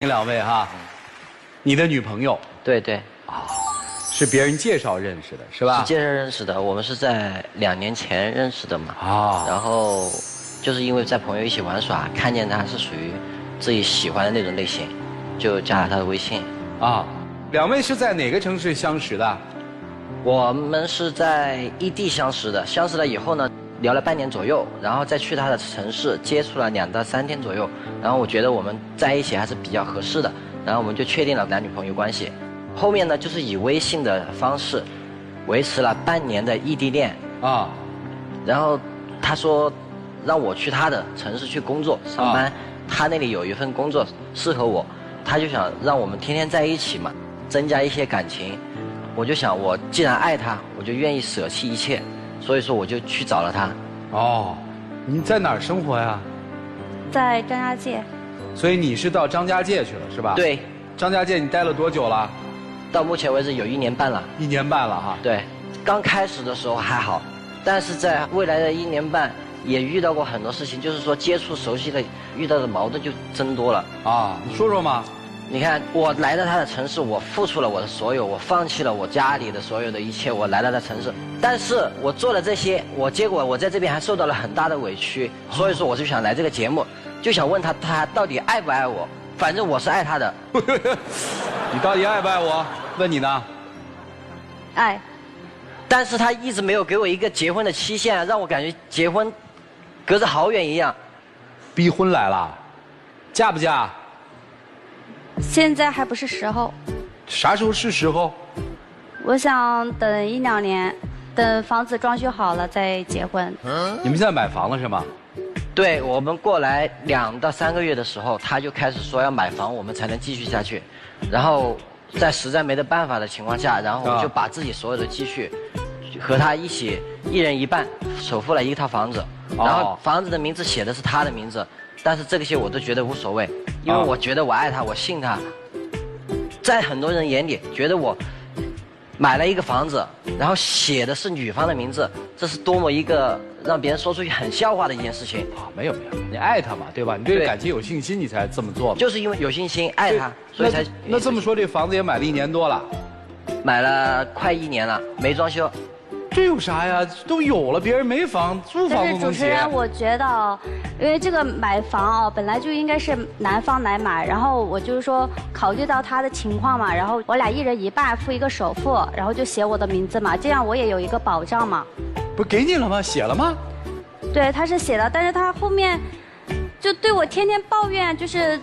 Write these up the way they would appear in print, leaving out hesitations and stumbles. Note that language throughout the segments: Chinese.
你两位哈，你的女朋友对对，是别人介绍认识的，是吧？是介绍认识的，我们是在2年前认识的嘛。然后就是因为在朋友一起玩耍，看见她是属于自己喜欢的那种类型，就加了她的微信。两位是在哪个城市相识的？我们是在异地相识的，相识了以后呢，聊了半年左右，然后再去她的城市接触了2到3天左右，然后我觉得我们在一起还是比较合适的，然后我们就确定了男女朋友关系。后面呢，就是以微信的方式维持了半年的异地恋然后他说让我去他的城市去工作上班，他那里有一份工作适合我，他就想让我们天天在一起嘛，增加一些感情。我就想，我既然爱他，我就愿意舍弃一切，所以说我就去找了他。你在哪儿生活呀？在张家界。所以你是到张家界去了是吧？对。张家界你待了多久了？到目前为止有1年半了。1年半了哈。对，刚开始的时候还好，但是在未来的1年半也遇到过很多事情，就是说接触熟悉的，遇到的矛盾就增多了。你说说嘛。你看，我来到他的城市，我付出了我的所有，我放弃了我家里的所有的一切，我来到他城市，但是我做了这些，结果我在这边还受到了很大的委屈，所以说我就想来这个节目，就想问他到底爱不爱我，反正我是爱他的。你到底爱不爱我？问你呢？爱。但是他一直没有给我一个结婚的期限，让我感觉结婚隔着好远一样。逼婚来了，嫁不嫁？现在还不是时候。啥时候是时候？我想等1、2年，等房子装修好了再结婚。你们现在买房了是吗？对，我们过来2到3个月的时候，他就开始说要买房，我们才能继续下去。然后在实在没得办法的情况下，然后我就把自己所有的积蓄和他一起1人1半首付了一套房子，然后房子的名字写的是他的名字，但是这些我都觉得无所谓，因为我觉得我爱他，我信他。在很多人眼里，觉得我买了一个房子，然后写的是女方的名字，这是多么一个让别人说出去很笑话的一件事情。没有，你爱他嘛，对吧？你对感情有信心，你才这么做。就是因为有信心爱他，所以才。那这么说，这房子也买了1年多了？买了快1年了，没装修。这有啥呀？都有了，别人没房，租房但是主持人，我觉得，因为这个买房本来就应该是男方来买，然后我就是说考虑到他的情况嘛，然后我俩1人1半付一个首付，然后就写我的名字嘛，这样我也有一个保障嘛。不是给你了吗？写了吗？对，他是写了，但是他后面就对我天天抱怨，就是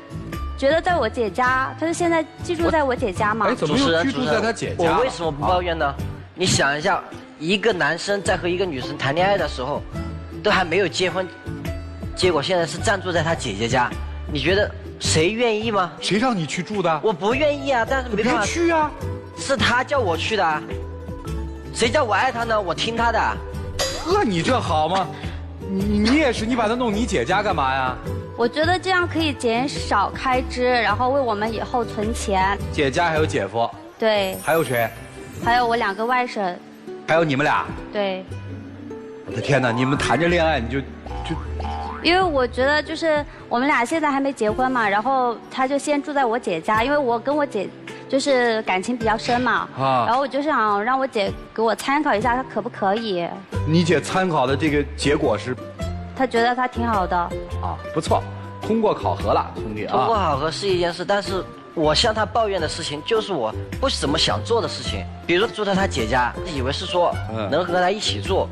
觉得在我姐家，他是现在寄住在我姐家嘛。怎么又居住在他姐家？我为什么不抱怨呢？你想一下。一个男生在和一个女生谈恋爱的时候，都还没有结婚，结果现在是暂住在他姐姐家，你觉得谁愿意吗？谁让你去住的？我不愿意啊，但是没办法。别去啊！是他叫我去的，谁叫我爱他呢？我听他的。你这好吗？你也是，你把他弄你姐家干嘛呀？我觉得这样可以减少开支，然后为我们以后存钱。姐家还有姐夫？对。还有谁？还有我2个外甥。还有你们俩？对。我的天哪！你们谈着恋爱你就。因为我觉得就是我们俩现在还没结婚嘛，然后他就先住在我姐家，因为我跟我姐就是感情比较深嘛。然后我就想让我姐给我参考一下，她可不可以？你姐参考的这个结果是？她觉得她挺好的。不错，通过考核了，兄弟啊。通过考核是一件事，但是。我向他抱怨的事情，就是我不怎么想做的事情。比如说住在他姐家，以为是说能和他一起住，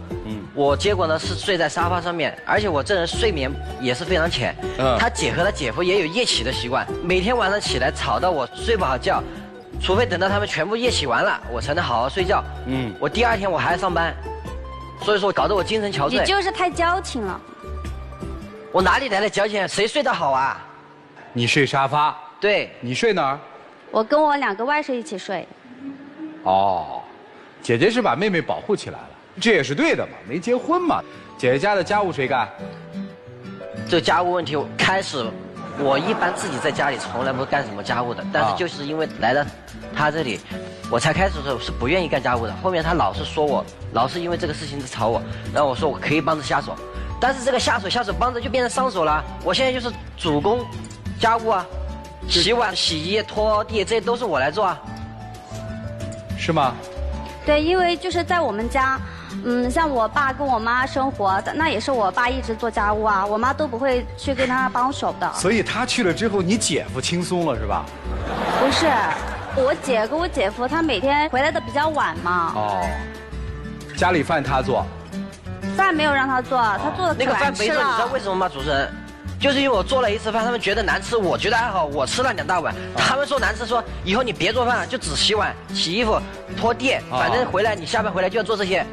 我结果呢是睡在沙发上面，而且我这人睡眠也是非常浅。他姐和他姐夫也有夜起的习惯，每天晚上起来吵到我睡不好觉，除非等到他们全部夜起完了，我才能好好睡觉。我第2天我还要上班，所以说搞得我精神憔悴。你就是太矫情了。我哪里来的矫情？谁睡得好啊？你睡沙发。对，你睡哪儿？我跟我2个外甥一起睡。姐姐是把妹妹保护起来了，这也是对的嘛，没结婚嘛。姐姐家的家务谁干？这家务问题，开始我一般自己在家里从来不干什么家务的，但是就是因为来到他这里，我才开始的时候是不愿意干家务的。后面他老是说我，老是因为这个事情在吵我，然后我说我可以帮着下手，但是这个下手帮着就变成上手了。我现在就是主攻家务啊。洗碗、洗衣、拖地，这些都是我来做啊。是吗？对，因为就是在我们家，像我爸跟我妈生活，那也是我爸一直做家务啊，我妈都不会去跟他帮手的。所以他去了之后，你姐夫轻松了是吧？不是，我姐跟我姐夫他每天回来的比较晚嘛。哦，家里饭他做，饭没有让他做，他做的那个饭没做，你知道为什么吗？主持人，就是因为我做了一次饭，他们觉得难吃，我觉得还好，我吃了2大碗，他们说难吃，说以后你别做饭了，就只洗碗、洗衣服、拖地，反正回来你下班回来就要做这些。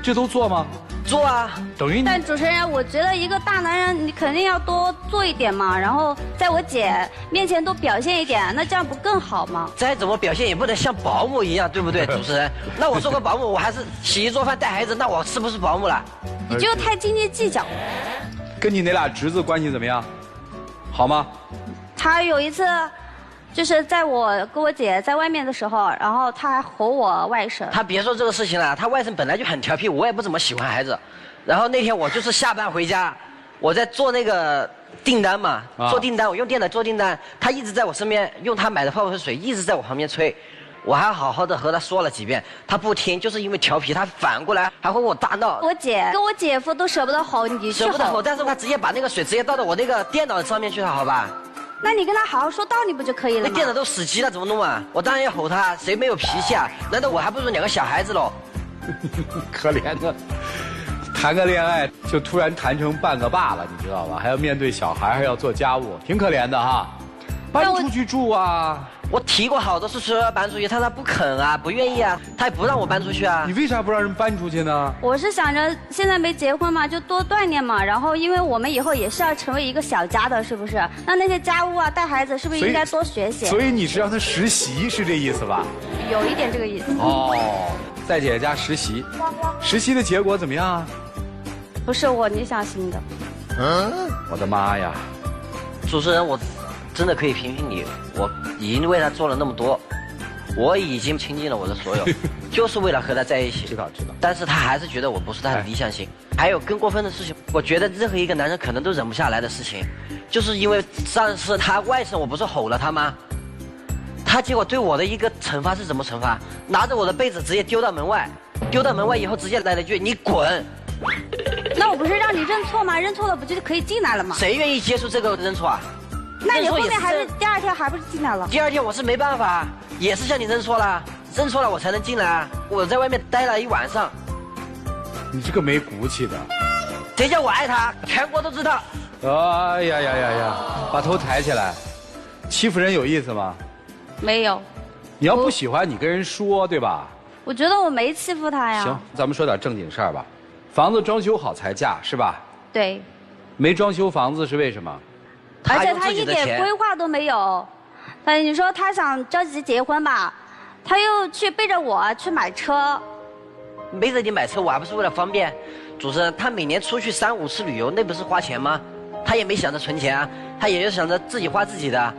这都做吗？做啊，等于你但主持人，我觉得一个大男人，你肯定要多做一点嘛，然后在我姐面前多表现一点，那这样不更好吗？再怎么表现也不能像保姆一样，对不对，主持人？那我做个保姆，我还是洗衣做饭带孩子，那我是不是保姆了？你就太斤斤计较。跟你那俩侄子关系怎么样？好吗？他有一次，就是在我跟我姐在外面的时候，然后他还吼我外甥。他别说这个事情了，他外甥本来就很调皮，我也不怎么喜欢孩子。然后那天我就是下班回家，我在做那个订单嘛，做订单，我用电脑做订单，他一直在我身边用他买的泡泡水一直在我旁边吹，我还好好的和他说了几遍，他不听，就是因为调皮，他反过来还会跟我大闹。我姐跟我姐夫都舍不得吼你，舍不得吼，但是他直接把那个水直接倒到我那个电脑上面去了，好吧？那你跟他好好说道理不就可以了吗？那电脑都死机了，怎么弄啊？我当然要吼他，谁没有脾气啊？难道我还不如2个小孩子喽？可怜的，谈个恋爱就突然谈成半个爸了，你知道吧？还要面对小孩，还要做家务，挺可怜的哈。搬出去住啊！我提过好多次说要搬出去，他不肯啊，不愿意啊，他也不让我搬出去啊。你为啥不让人搬出去呢？我是想着现在没结婚嘛，就多锻炼嘛。然后因为我们以后也是要成为一个小家的，是不是？那些家务啊、带孩子，是不是应该多学习？所以你是让他实习，是这意思吧？有一点这个意思。哦，在姐姐家实习，实习的结果怎么样啊？不是我理想型的。我的妈呀！主持人，我真的可以评评你，我已经为他做了那么多，我已经倾尽了我的所有，就是为了和他在一起。知道。但是他还是觉得我不是他的理想型。还有更过分的事情，我觉得任何一个男人可能都忍不下来的事情，就是因为上次他外甥，我不是吼了他吗？他结果对我的一个惩罚是什么惩罚？拿着我的被子直接丢到门外，丢到门外以后直接来了一句：“你滚！”那我不是让你认错吗？认错了不就可以进来了吗？谁愿意接受这个认错啊？那你后面还是第2天还不是进来了？第2天我是没办法，也是向你认错了，认错了我才能进来啊！我在外面待了1晚上。你这个没骨气的。谁叫我爱他？全国都知道。哎呀！把头抬起来，欺负人有意思吗？没有。你要不喜欢，你跟人说，对吧？我觉得我没欺负他呀。行，咱们说点正经事儿吧。房子装修好才嫁是吧？对。没装修房子是为什么？而且他一点规划都没有。你说他想着急结婚吧，他又去背着我去买车。背着你买车，我还不是为了方便。主持人，他每年出去3、5次旅游，那不是花钱吗？他也没想着存钱啊，他也就想着自己花自己的。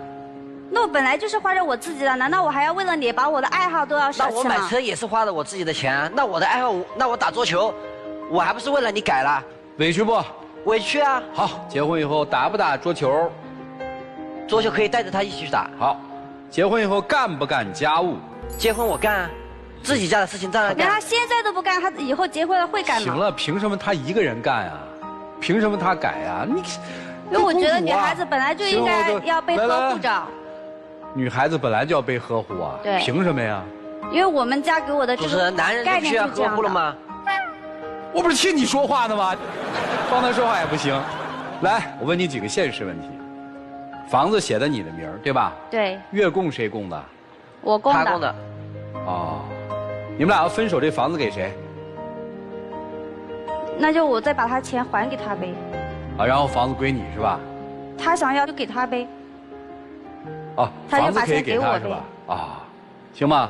那我本来就是花着我自己的，难道我还要为了你把我的爱好都要舍弃吗？那我买车也是花了我自己的钱啊。那我的爱好，那我打桌球，我还不是为了你改了？委屈不？委屈啊。好，结婚以后打不打桌球？桌球可以带着他一起去打。好，结婚以后干不干家务？结婚我干啊，自己家的事情当然干。他现在都不干，他以后结婚了会干吗？行了，凭什么他一个人干呀？凭什么他改呀？你，因为我觉得女孩子本来就应该要被呵护着。女孩子本来就要被呵护啊，对，凭什么呀？因为我们家给我的这个男人就需要呵护了吗？我不是替你说话呢吗？帮他说话也不行。来，我问你几个现实问题。房子写的你的名儿，对吧？对。月供谁供的？我供的。他供的。哦，你们俩要分手，这房子给谁？那就我再把他钱还给他呗。啊，然后房子归你是吧？他想要就给他呗。哦，房子可以给他是吧？啊，行吗？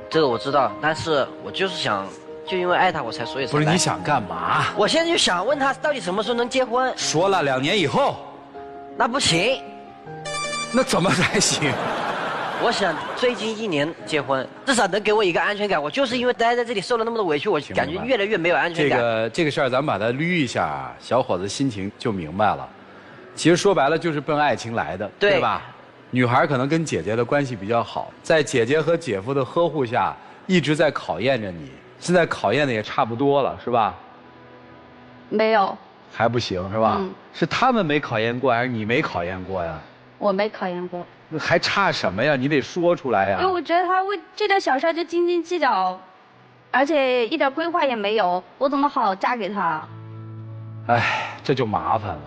这个我知道，但是我就是想，就因为爱他，我才所以才。不是你想干嘛？我现在就想问他，到底什么时候能结婚？说了2年以后。那不行。那怎么才行？我想最近1年结婚，至少能给我一个安全感。我就是因为待在这里受了那么多委屈，我感觉越来越没有安全感。这个事儿咱们把它捋一下，小伙子心情就明白了。其实说白了就是奔爱情来的，对吧？女孩可能跟姐姐的关系比较好，在姐姐和姐夫的呵护下，一直在考验着你。现在考验的也差不多了，是吧？没有。还不行是吧？是他们没考验过，还是你没考验过呀？我没考验过。还差什么呀？你得说出来呀。因为我觉得他为这点小事就斤斤计较，而且一点规划也没有，我怎么好嫁给他？哎，这就麻烦了。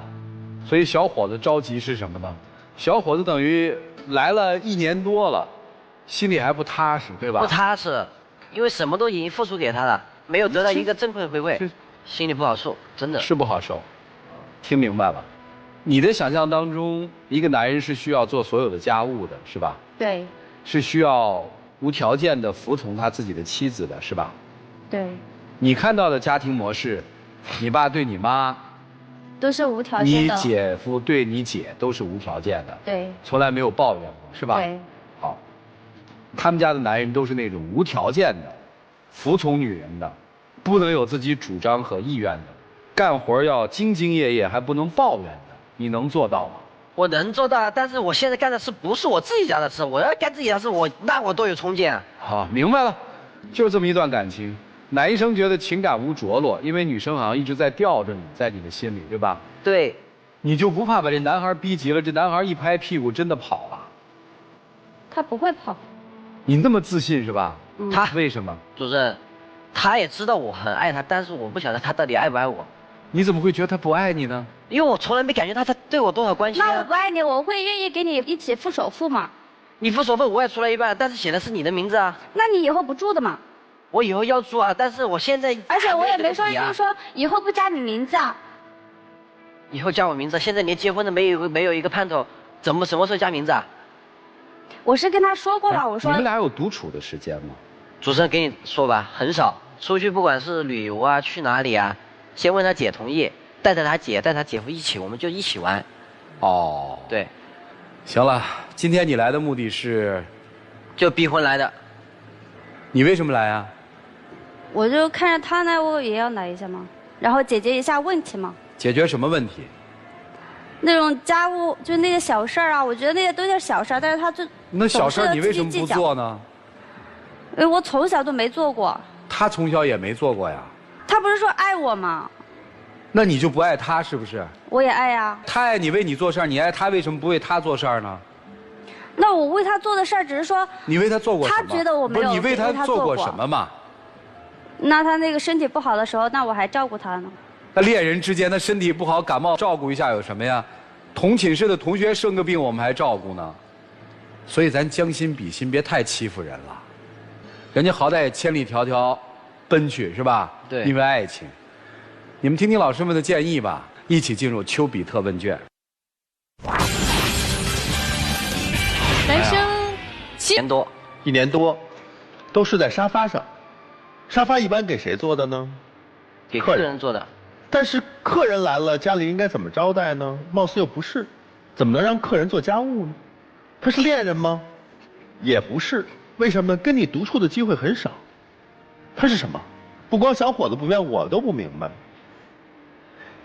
所以小伙子着急是什么呢？小伙子等于来了1年多了，心里还不踏实，对吧？不踏实，因为什么都已经付出给他了，没有得到一个正馈回馈，心里不好受，真的是不好受。听明白了？你的想象当中，一个男人是需要做所有的家务的，是吧？对。是需要无条件的服从他自己的妻子的，是吧？对。你看到的家庭模式，你爸对你妈都是无条件的。你姐夫对你姐都是无条件的。对。从来没有抱怨过，是吧？对。好，他们家的男人都是那种无条件的，服从女人的，不能有自己主张和意愿的，干活要兢兢业业，还不能抱怨的，你能做到吗？我能做到，但是我现在干的事不是我自己家的事，我要干自己的事，那我多有冲劲啊！好，明白了，就是这么一段感情。男生觉得情感无着落，因为女生好像一直在吊着你，在你的心里，对吧？对。你就不怕把这男孩逼急了？这男孩一拍屁股真的跑了？他不会跑。你那么自信是吧？他为什么？主任，他也知道我很爱他，但是我不晓得他到底爱不爱我。你怎么会觉得他不爱你呢？因为我从来没感觉他对我多少关心啊。那我不爱你，我会愿意给你一起付首付吗？你付首付我也出了一半，但是写的是你的名字啊。那你以后不住的嘛？我以后要住啊，但是我现在……而且我也没说，就是说以后不加你名字啊。以后加我名字，现在连结婚的没有一个盼头，什么时候加名字啊？我是跟他说过了，我说你们俩有独处的时间吗？主持人给你说吧，很少。出去不管是旅游啊，去哪里啊，先问他姐同意，带着他姐带他姐夫一起，我们就一起玩。哦，对。行了，今天你来的目的是？就逼婚来的。你为什么来啊？我就看着他来，我也要来一下嘛，然后解决一下问题嘛。解决什么问题？那种家务，就那些小事儿啊，我觉得那些都是小事儿，但是他就那小事儿你为什么不做呢？因为我从小都没做过。他从小也没做过呀。他不是说爱我吗？那你就不爱他是不是？我也爱呀。他爱你为你做事儿，你爱他为什么不为他做事儿呢？那我为他做的事儿只是说。你为他做过什么？他觉得我没有。不是你为他做过什么嘛？那他那个身体不好的时候，那我还照顾他呢。那恋人之间，他身体不好感冒，照顾一下有什么呀？同寝室的同学生个病，我们还照顾呢。所以咱将心比心，别太欺负人了。人家好歹也千里迢迢奔去是吧？对。因为爱情。你们听听老师们的建议吧，一起进入丘比特问卷。男生7年多，1年多，都是在沙发上。沙发一般给谁做的呢？给客人做的。但是客人来了，家里应该怎么招待呢？貌似又不是，怎么能让客人做家务呢？他是恋人吗？也不是，为什么呢？跟你独处的机会很少。他是什么？不光小伙子不明白，我都不明白。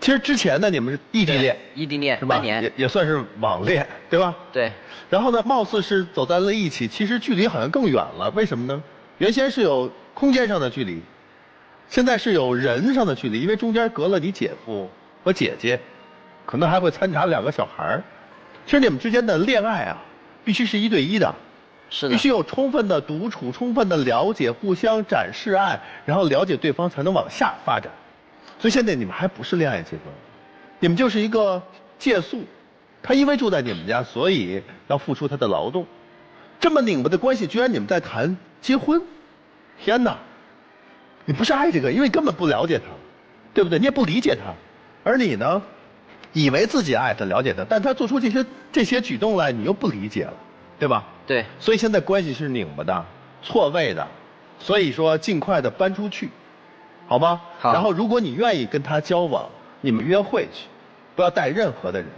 其实之前呢，你们是异地恋，异地恋是吧？半年，也算是网恋，对吧？对。然后呢，貌似是走在了一起，其实距离好像更远了。为什么呢？原先是有空间上的距离，现在是有人上的距离，因为中间隔了你姐夫和姐姐，可能还会掺杂2个小孩儿。其实你们之间的恋爱啊，必须是1对1的，是的，必须有充分的独处、充分的了解，互相展示爱，然后了解对方，才能往下发展。所以现在你们还不是恋爱阶段，你们就是一个借宿。他因为住在你们家，所以要付出他的劳动。这么拧巴的关系，居然你们在谈结婚？天哪！你不是爱这个，因为根本不了解他，对不对？你也不理解他，而你呢，以为自己爱他、了解他，但他做出这些举动来，你又不理解了，对吧？对。所以现在关系是拧巴的、错位的，所以说尽快的搬出去，好吗？好。然后如果你愿意跟他交往，你们约会去，不要带任何的人，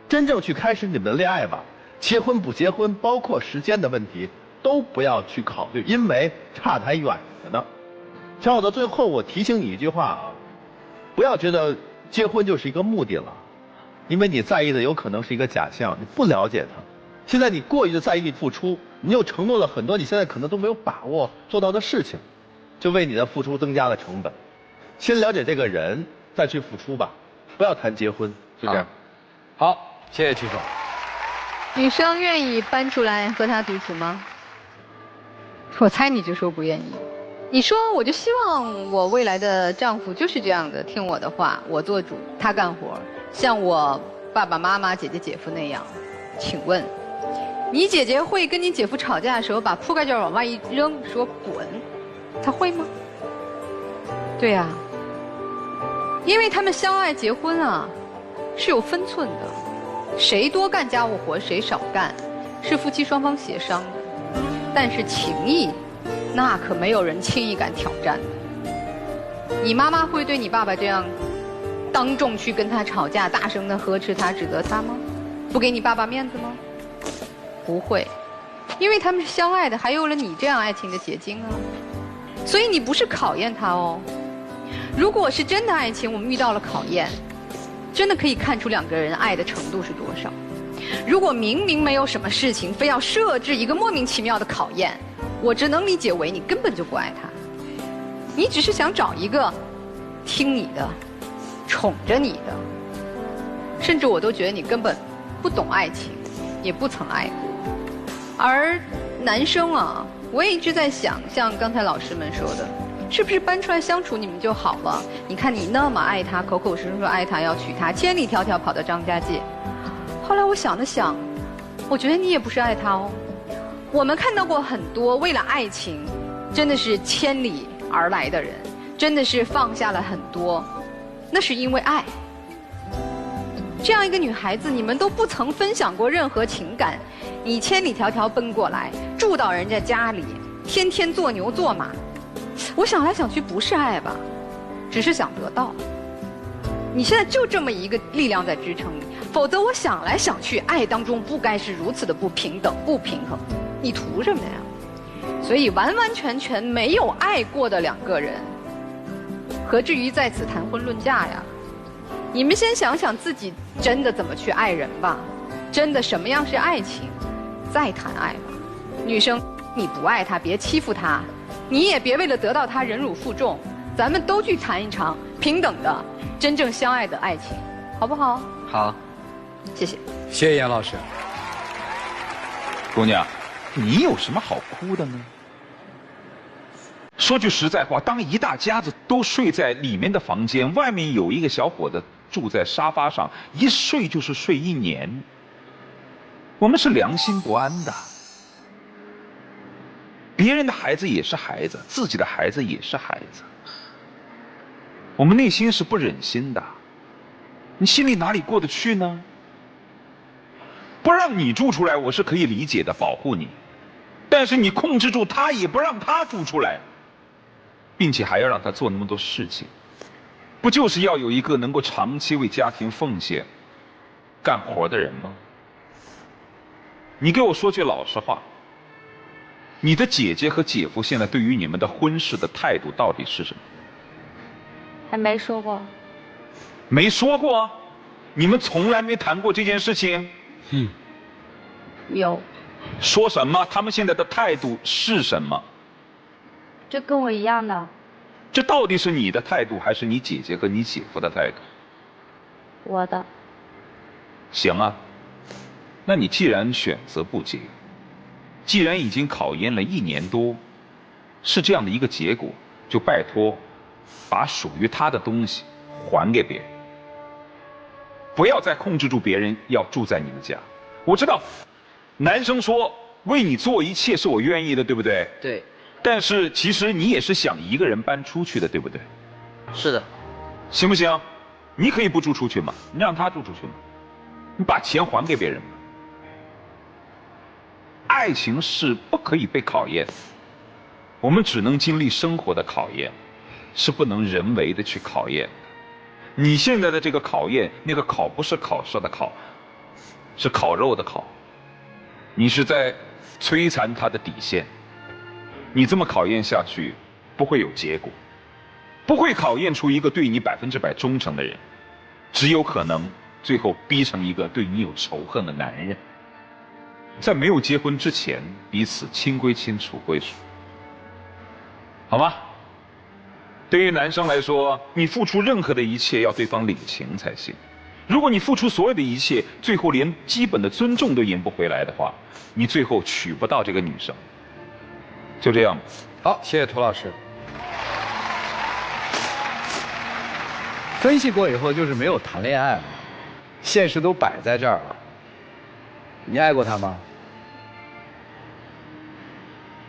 真正去开始你们的恋爱吧。结婚不结婚，包括时间的问题，都不要去考虑，因为差得还远着呢。小伙子，最后我提醒你一句话啊，不要觉得结婚就是一个目的了，因为你在意的有可能是一个假象，你不了解他。现在你过于的在意付出，你又承诺了很多你现在可能都没有把握做到的事情，就为你的付出增加了成本。先了解这个人，再去付出吧，不要谈结婚，就这样。好，谢谢曲总。女生愿意搬出来和他独处吗？我猜你就说不愿意。你说我就希望我未来的丈夫就是这样的，听我的话，我做主，他干活，像我爸爸妈妈、姐姐、姐夫那样。请问，你姐姐会跟你姐夫吵架的时候把铺盖卷往外一扔，说滚，他会吗？对呀，因为他们相爱结婚啊，是有分寸的，谁多干家务活谁少干，是夫妻双方协商的。但是情谊，那可没有人轻易敢挑战的。你妈妈会对你爸爸这样，当众去跟他吵架，大声的呵斥他、指责他吗？不给你爸爸面子吗？不会，因为他们是相爱的，还有了你这样爱情的结晶啊。所以你不是考验他哦。如果是真的爱情，我们遇到了考验，真的可以看出两个人爱的程度是多少。如果明明没有什么事情，非要设置一个莫名其妙的考验，我只能理解为你根本就不爱他，你只是想找一个听你的、宠着你的，甚至我都觉得你根本不懂爱情，也不曾爱过。而男生啊，我也一直在想，像刚才老师们说的，是不是搬出来相处你们就好了？你看你那么爱他，口口声声说爱他要娶她，千里迢迢跑到张家界。后来我想了想，我觉得你也不是爱他哦。我们看到过很多为了爱情，真的是千里而来的人，真的是放下了很多，那是因为爱。这样一个女孩子，你们都不曾分享过任何情感，你千里迢迢奔过来，住到人家家里，天天做牛做马，我想来想去不是爱吧，只是想得到。你现在就这么一个力量在支撑你，否则我想来想去，爱当中不该是如此的不平等、不平衡，你图什么呀？所以完完全全没有爱过的两个人，何至于在此谈婚论嫁呀？你们先想想自己真的怎么去爱人吧，真的什么样是爱情，再谈爱吧。女生，你不爱他，别欺负他，你也别为了得到他忍辱负重，咱们都去谈一场平等的、真正相爱的爱情，好不好？好，谢谢。谢谢严老师。姑娘，你有什么好哭的呢？说句实在话，当一大家子都睡在里面的房间，外面有一个小伙子住在沙发上，一睡就是睡1年，我们是良心不安的。别人的孩子也是孩子，自己的孩子也是孩子，我们内心是不忍心的，你心里哪里过得去呢？不让你住出来我是可以理解的，保护你，但是你控制住他，也不让他住出来，并且还要让他做那么多事情，不就是要有一个能够长期为家庭奉献、干活的人吗？你给我说句老实话，你的姐姐和姐夫现在对于你们的婚事的态度到底是什么？还没说过。没说过啊？你们从来没谈过这件事情？有。说什么？他们现在的态度是什么？就跟我一样的。这到底是你的态度，还是你姐姐和你姐夫的态度？我的。行啊，那你既然选择不结，既然已经考验了1年多，是这样的一个结果，就拜托把属于他的东西还给别人，不要再控制住别人要住在你们家。我知道男生说为你做一切是我愿意的，对不对？对，但是其实你也是想一个人搬出去的，对不对？是的。行不行？你可以不住出去吗？你让他住出去吗？你把钱还给别人吗？爱情是不可以被考验的，我们只能经历生活的考验，是不能人为的去考验的。你现在的这个考验，那个考不是考试的考，是烤肉的烤，你是在摧残他的底线。你这么考验下去，不会有结果，不会考验出一个对你100%忠诚的人，只有可能最后逼成一个对你有仇恨的男人。在没有结婚之前，彼此亲归亲，楚归楚，好吗？对于男生来说，你付出任何的一切要对方领情才行。如果你付出所有的一切，最后连基本的尊重都赢不回来的话，你最后娶不到这个女生。就这样吧。好，谢谢涂老师。分析过以后就是没有谈恋爱嘛，现实都摆在这儿了。你爱过他吗？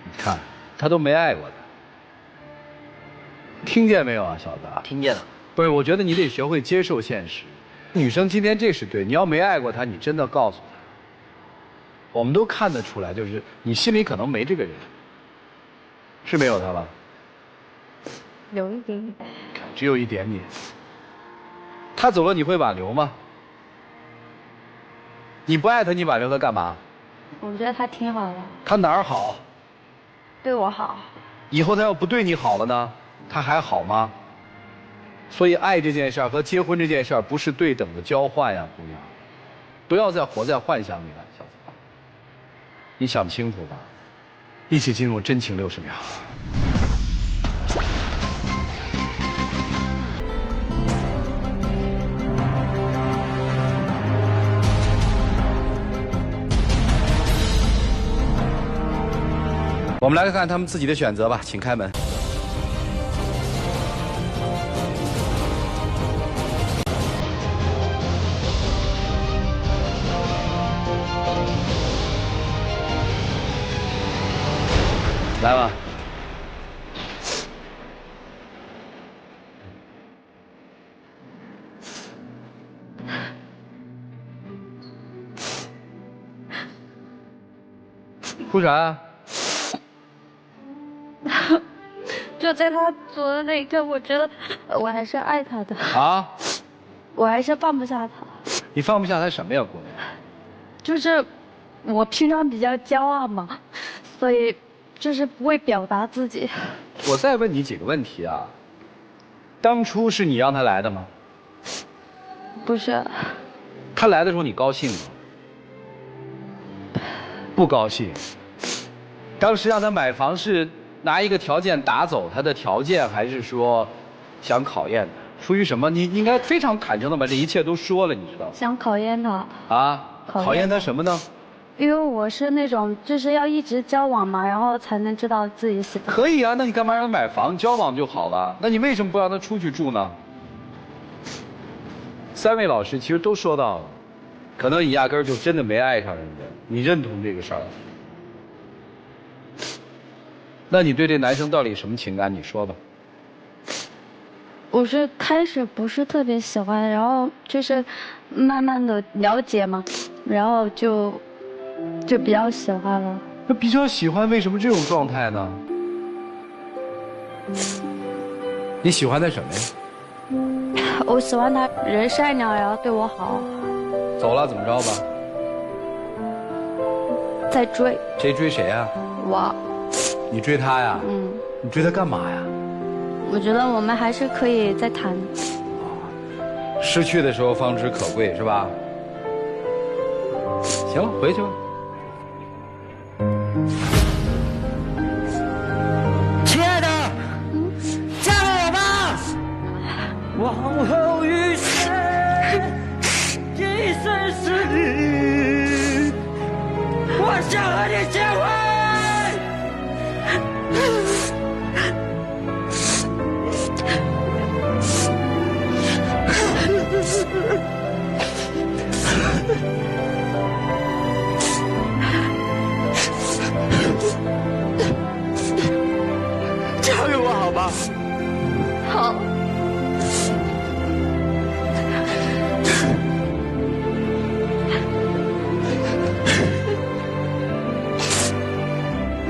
你看，他都没爱过他。听见没有啊，小子？听见了。不是，我觉得你得学会接受现实。女生今天这是对，你要没爱过他，你真的告诉他，我们都看得出来，就是你心里可能没这个人，是没有他吧？有一点点，只有一点点。他走了你会挽留吗？你不爱他，你挽留他干嘛？我觉得他挺好的，他哪儿好？对我好。以后他要不对你好了呢？他还好吗？所以爱这件事儿和结婚这件事儿不是对等的交换呀，姑娘，不要再活在幻想里了，小子。你想清楚吧，一起进入真情60秒。我们来看看他们自己的选择吧，请开门。来吧。哭啥呀？就在他走的那一刻，我觉得我还是爱他的。啊？我还是放不下他。你放不下他什么呀，姑娘？就是我平常比较骄傲嘛，所以就是不会表达自己。我再问你几个问题啊。当初是你让他来的吗？不是。他来的时候你高兴吗？不高兴。当时让他买房是拿一个条件打走他的条件，还是说想考验他？出于什么？你应该非常坦诚的把这一切都说了，你知道吗？想考验他。啊？考验他什么呢？因为我是那种就是要一直交往嘛，然后才能知道自己喜欢。可以啊，那你干嘛让他买房？交往就好了。那你为什么不让他出去住呢？3位老师其实都说到了，可能你压根儿就真的没爱上人家，你认同这个事儿？那你对这男生到底什么情感？你说吧。我是开始不是特别喜欢，然后就是慢慢的了解嘛，然后就比较喜欢了。那比较喜欢，为什么这种状态呢？你喜欢他什么呀？我喜欢他人善良，然后对我好。走了怎么着吧？在追。谁追谁呀？我。你追他呀？嗯。你追他干嘛呀？我觉得我们还是可以再谈。失去的时候方知可贵，是吧？行了，回去吧。亲爱的，嫁给我吧！往后余生，一生是你，我想和你结婚。嫁给我好吗？好。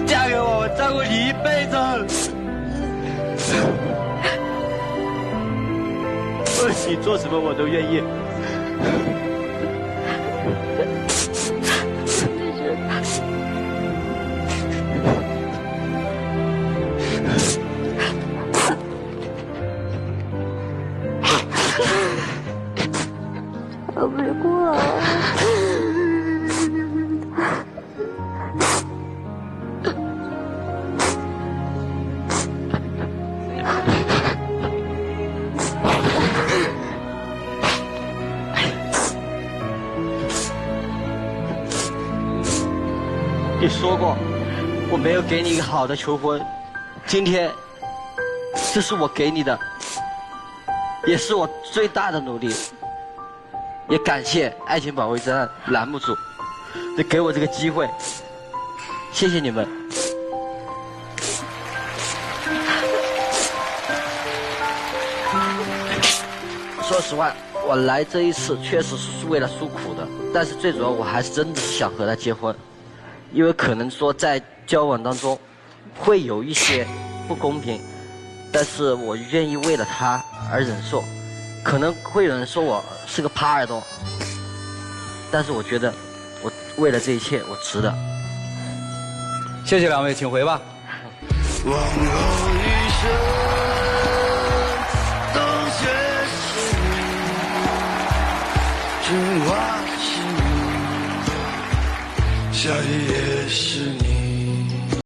嫁给我，我照顾你一辈子。你做什么我都愿意。我不你说过我没有给你一个好的求婚，今天这是我给你的，也是我最大的努力。也感谢爱情保卫战栏目组给我这个机会，谢谢你们。说实话，我来这一次确实是为了诉苦的，但是最主要我还是真的是想和他结婚，因为可能说在交往当中会有一些不公平，但是我愿意为了他而忍受。可能会有人说我是个耙耳朵，但是我觉得我为了这一切我值得。谢谢两位，请回吧。往后余生冬雪是你，春花是你，夏雨也是你。